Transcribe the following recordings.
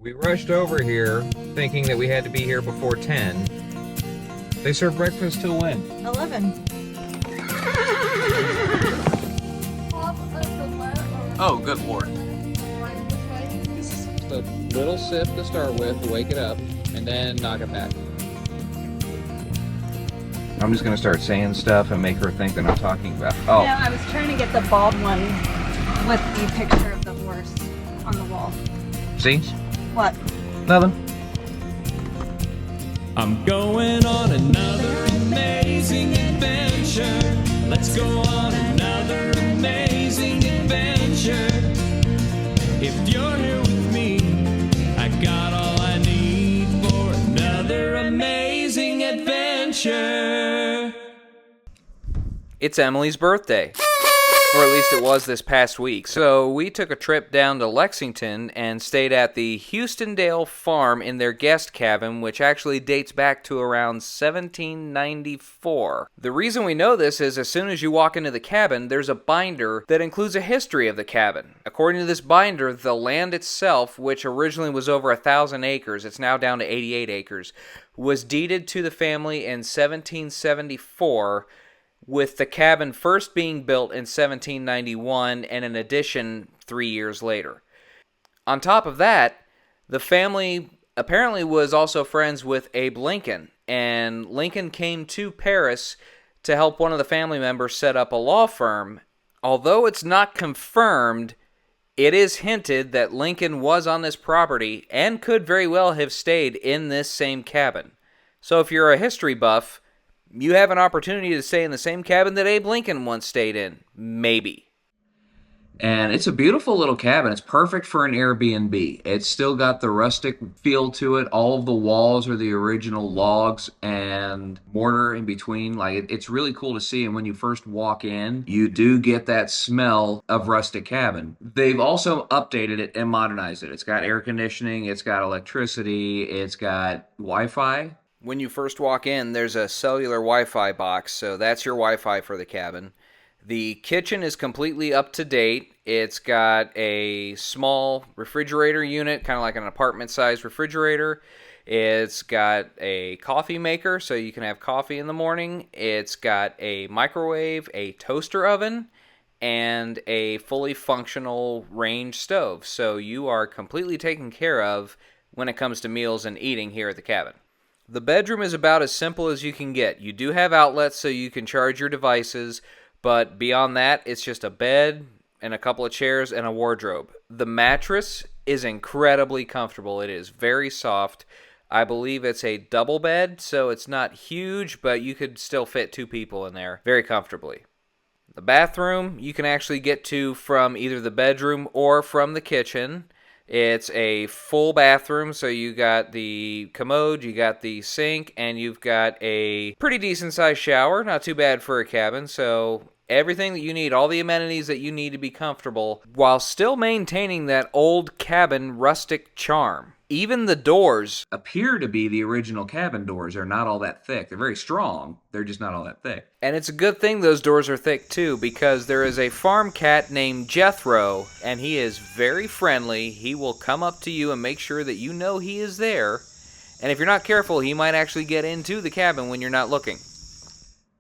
We rushed over here thinking that we had to be here before 10. They serve breakfast till when? 11. Oh, good lord. Just a little sip to start with to wake it up, and then knock it back. I'm just gonna start saying stuff and make her think that I'm talking about. Oh. No, I was trying to get the bald one with the picture of the horse on the wall. See? What? Nothing. I'm going on another amazing adventure. Let's go on another amazing adventure. If you're here with me, I got all I need for another amazing adventure. It's Emily's birthday. Or at least it was this past week. So we took a trip down to Lexington and stayed at the Houstondale farm in their guest cabin, which actually dates back to around 1794. The reason we know this is as soon as you walk into the cabin, there's a binder that includes a history of the cabin. According to this binder, the land itself, which originally was over 1,000 acres, it's now down to 88 acres, was deeded to the family in 1774, with the cabin first being built in 1791 and an addition 3 years later. On top of that, the family apparently was also friends with Abe Lincoln, and Lincoln came to Paris to help one of the family members set up a law firm. Although it's not confirmed, it is hinted that Lincoln was on this property and could very well have stayed in this same cabin. So if you're a history buff, you have an opportunity to stay in the same cabin that Abe Lincoln once stayed in. Maybe. And it's a beautiful little cabin. It's perfect for an Airbnb. It's still got the rustic feel to it. All of the walls are the original logs and mortar in between. Like, it's really cool to see. And when you first walk in, you do get that smell of rustic cabin. They've also updated it and modernized it. It's got air conditioning. It's got electricity. It's got Wi-Fi. When you first walk in, there's a cellular Wi-Fi box, so that's your Wi-Fi for the cabin. The kitchen is completely up to date. It's got a small refrigerator unit, kind of like an apartment-sized refrigerator. It's got a coffee maker, so you can have coffee in the morning. It's got a microwave, a toaster oven, and a fully functional range stove. So you are completely taken care of when it comes to meals and eating here at the cabin. The bedroom is about as simple as you can get. You do have outlets so you can charge your devices, but beyond that, it's just a bed and a couple of chairs and a wardrobe. The mattress is incredibly comfortable. It is very soft. I believe it's a double bed, so it's not huge, but you could still fit 2 people in there very comfortably. The bathroom you can actually get to from either the bedroom or from the kitchen. It's a full bathroom, so you got the commode, you got the sink, and you've got a pretty decent-sized shower. Not too bad for a cabin, so everything that you need, all the amenities that you need to be comfortable, while still maintaining that old cabin rustic charm. Even the doors appear to be the original cabin doors. Are not all that thick. They're very strong. They're just not all that thick. And it's a good thing those doors are thick, too, because there is a farm cat named Jethro, and he is very friendly. He will come up to you and make sure that you know he is there. And if you're not careful, he might actually get into the cabin when you're not looking.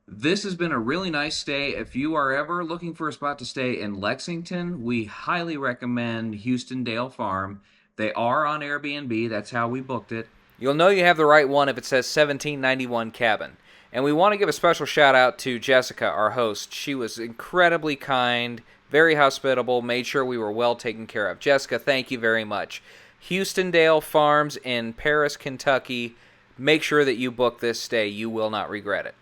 This has been a really nice stay. If you are ever looking for a spot to stay in Lexington, we highly recommend Houstondale Farm. They are on Airbnb. That's how we booked it. You'll know you have the right one if it says 1791 cabin. And we want to give a special shout out to Jessica, our host. She was incredibly kind, very hospitable, made sure we were well taken care of. Jessica, thank you very much. Houstondale Farms in Paris, Kentucky. Make sure that you book this stay. You will not regret it.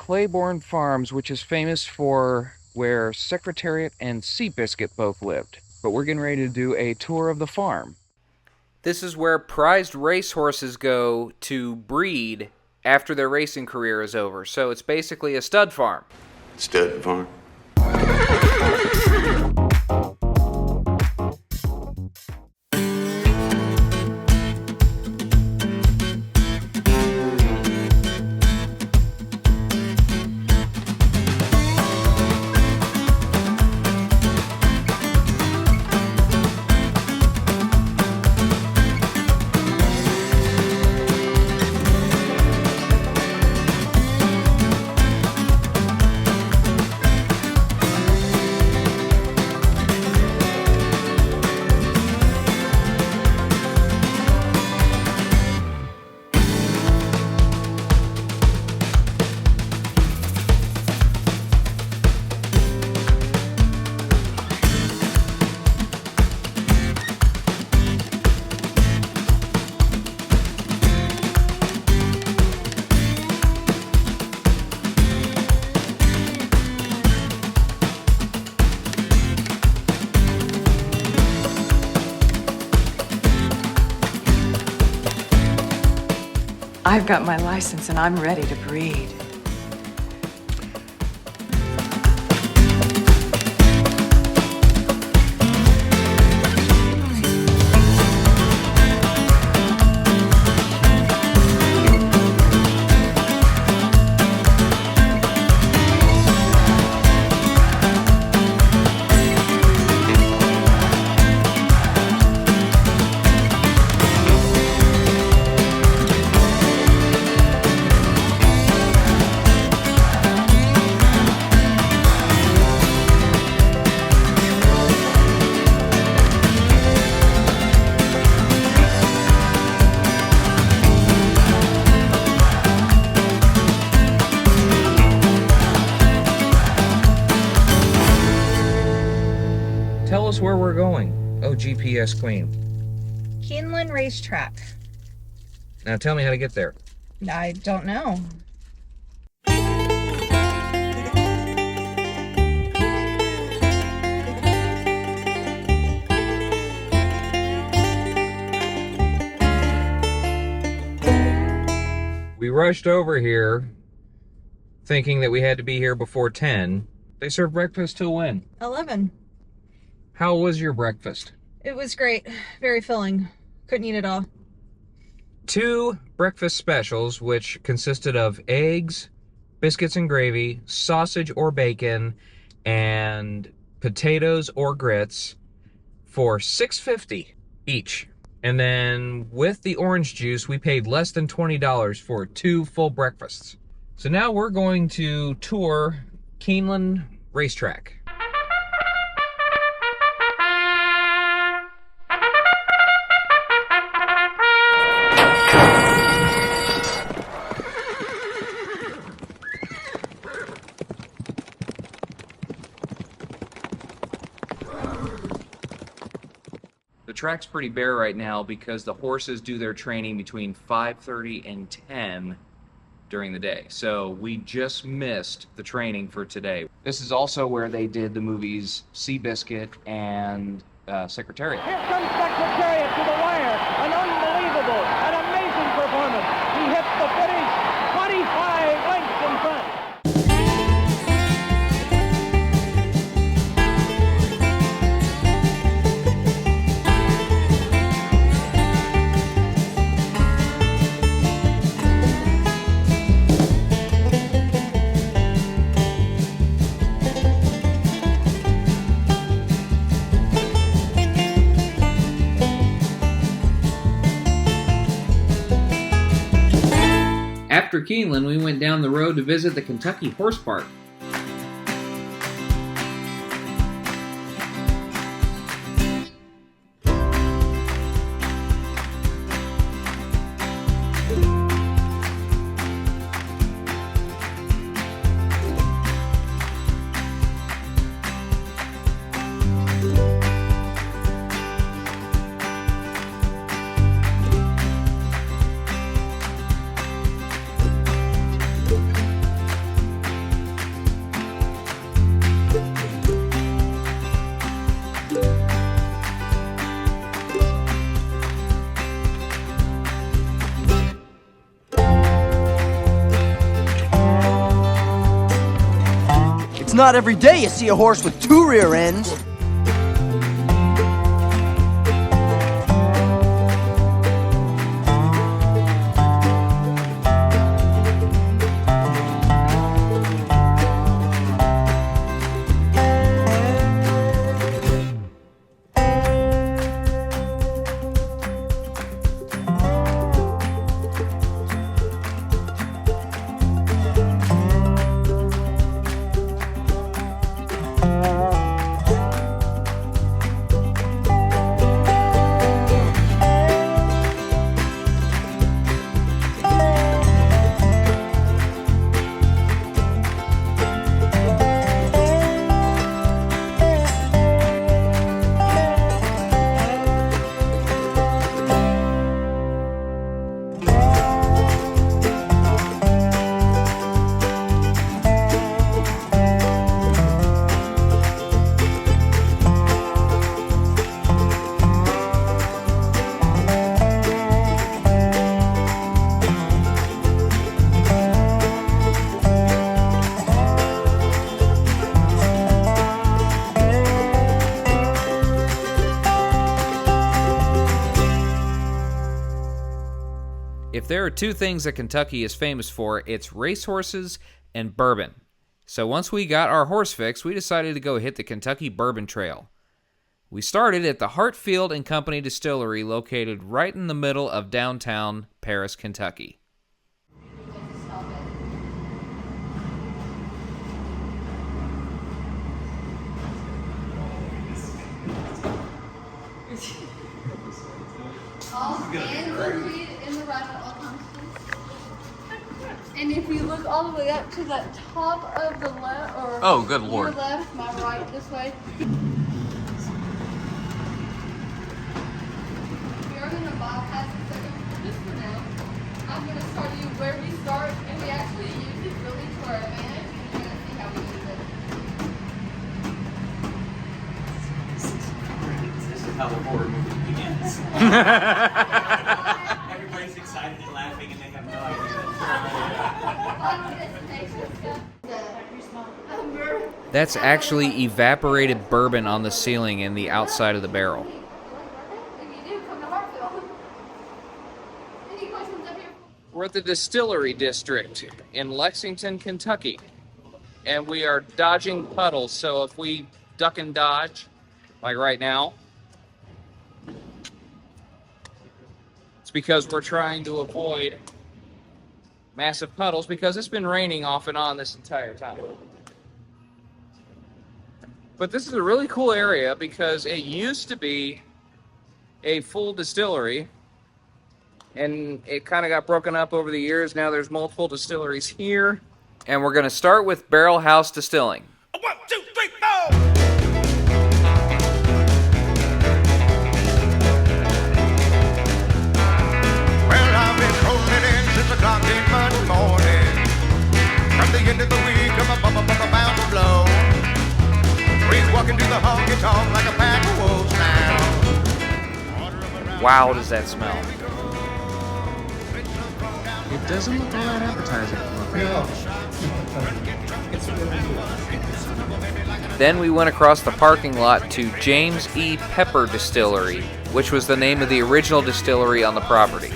Claiborne Farms, which is famous for where Secretariat and Seabiscuit both lived. But we're getting ready to do a tour of the farm. This is where prized racehorses go to breed after their racing career is over. So it's basically a stud farm. Stud farm. I've got my license and I'm ready to breed. Tell us where we're going. Oh, GPS Queen. Keeneland Racetrack. Now tell me how to get there. I don't know. We rushed over here thinking that we had to be here before 10. They serve breakfast till when? 11. How was your breakfast? It was great. Very filling. Couldn't eat it all. 2 breakfast specials, which consisted of eggs, biscuits and gravy, sausage or bacon, and potatoes or grits for $6.50 each. And then with the orange juice, we paid less than $20 for 2 full breakfasts. So now we're going to tour Keeneland Racetrack. The track's pretty bare right now because the horses do their training between 5:30 and 10 during the day. So we just missed the training for today. This is also where they did the movies Seabiscuit and Secretariat. Here comes Secretariat to the wire. An unbelievable, an amazing performance. He hits the finish 25 lengths in front. After Keeneland, we went down the road to visit the Kentucky Horse Park. It's not every day you see a horse with 2 rear ends. If there are 2 things that Kentucky is famous for, it's racehorses and bourbon. So once we got our horse fix, we decided to go hit the Kentucky Bourbon Trail. We started at the Hartfield and Company Distillery, located right in the middle of downtown Paris, Kentucky. All hands and feet in the right at all times. And if you look all the way up to that top of the left, or Oh, good Lord. your left, my right, this way. We are going to bypass the second just for now. I'm going to start you where we start, and we actually use it really to our advantage, and you're going to see how we use it. This is how the horror movie begins. Everybody's excited and laughing and they have no idea. That's actually evaporated bourbon on the ceiling and the outside of the barrel. We're at the Distillery District in Lexington, Kentucky. And we are dodging puddles, so if we duck and dodge, like right now, it's because we're trying to avoid massive puddles because it's been raining off and on this entire time. But this is a really cool area because it used to be a full distillery and it kind of got broken up over the years. Now there's multiple distilleries here. And we're going to start with Barrel House Distilling. 1, 2, 3, 4! Well, I've been holding it in since o'clock in Monday morning. From the end of the week, I'm about to blow. Breeze walking to the honky tonk like a pack of wolves now. Wow, does that smell? It doesn't look all that appetizing. Then we went across the parking lot to James E. Pepper Distillery, which was the name of the original distillery on the property.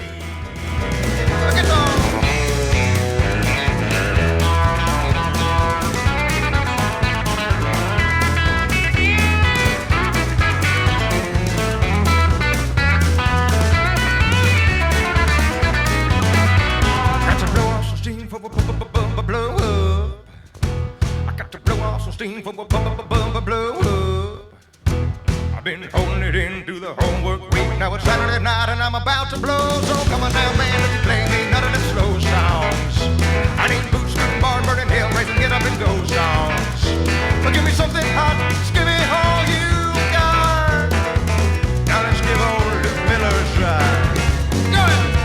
I've been holding it in through the whole work week. Now it's Saturday night and I'm about to blow. So come on now, man, if you play me none of them slow songs. I need boots, moving, barn burning, hell raising, get up and go songs. But give me something hot, just give me all you got. Now let's give old Luke Miller a try. Go ahead.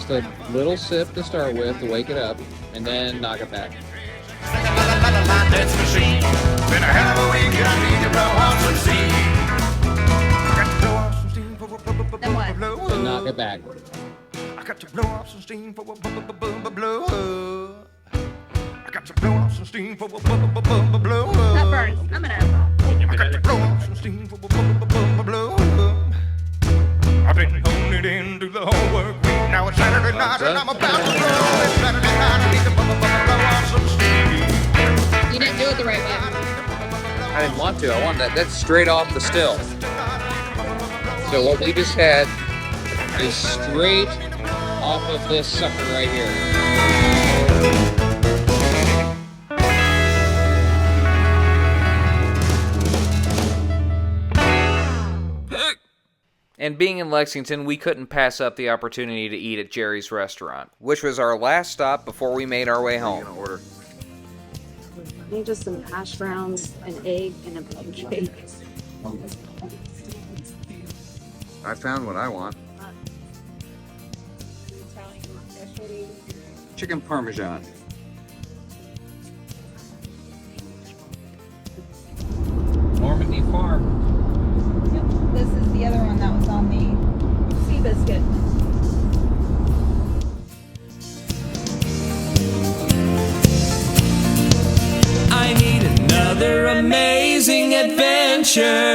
Just a little sip to start with to wake it up, and then knock it back. Dance machine. Been a hell of a week and I need to blow off some steam. Got to blow off some steam for a Then what? blow. Then knock it back. I got to blow off some steam for a blow. I got to blow off some steam for a blow. That burns. I'm gonna. I got to blow off some steam for a blow. I've been holding it in through the whole work week. Now it's Saturday night and I'm about to blow. It's Saturday night I need to blow off some steam. You didn't do it the right way. I didn't want to. I wanted that. That's straight off the still. So what we just had is straight off of this sucker right here. And being in Lexington, we couldn't pass up the opportunity to eat at Jerry's restaurant, which was our last stop before we made our way home. I need just some hash browns, an egg, and a plum cake. I found what I want. Chicken Parmesan. Normandy Farm. This is the other one that was on the sea biscuit. I need another amazing adventure.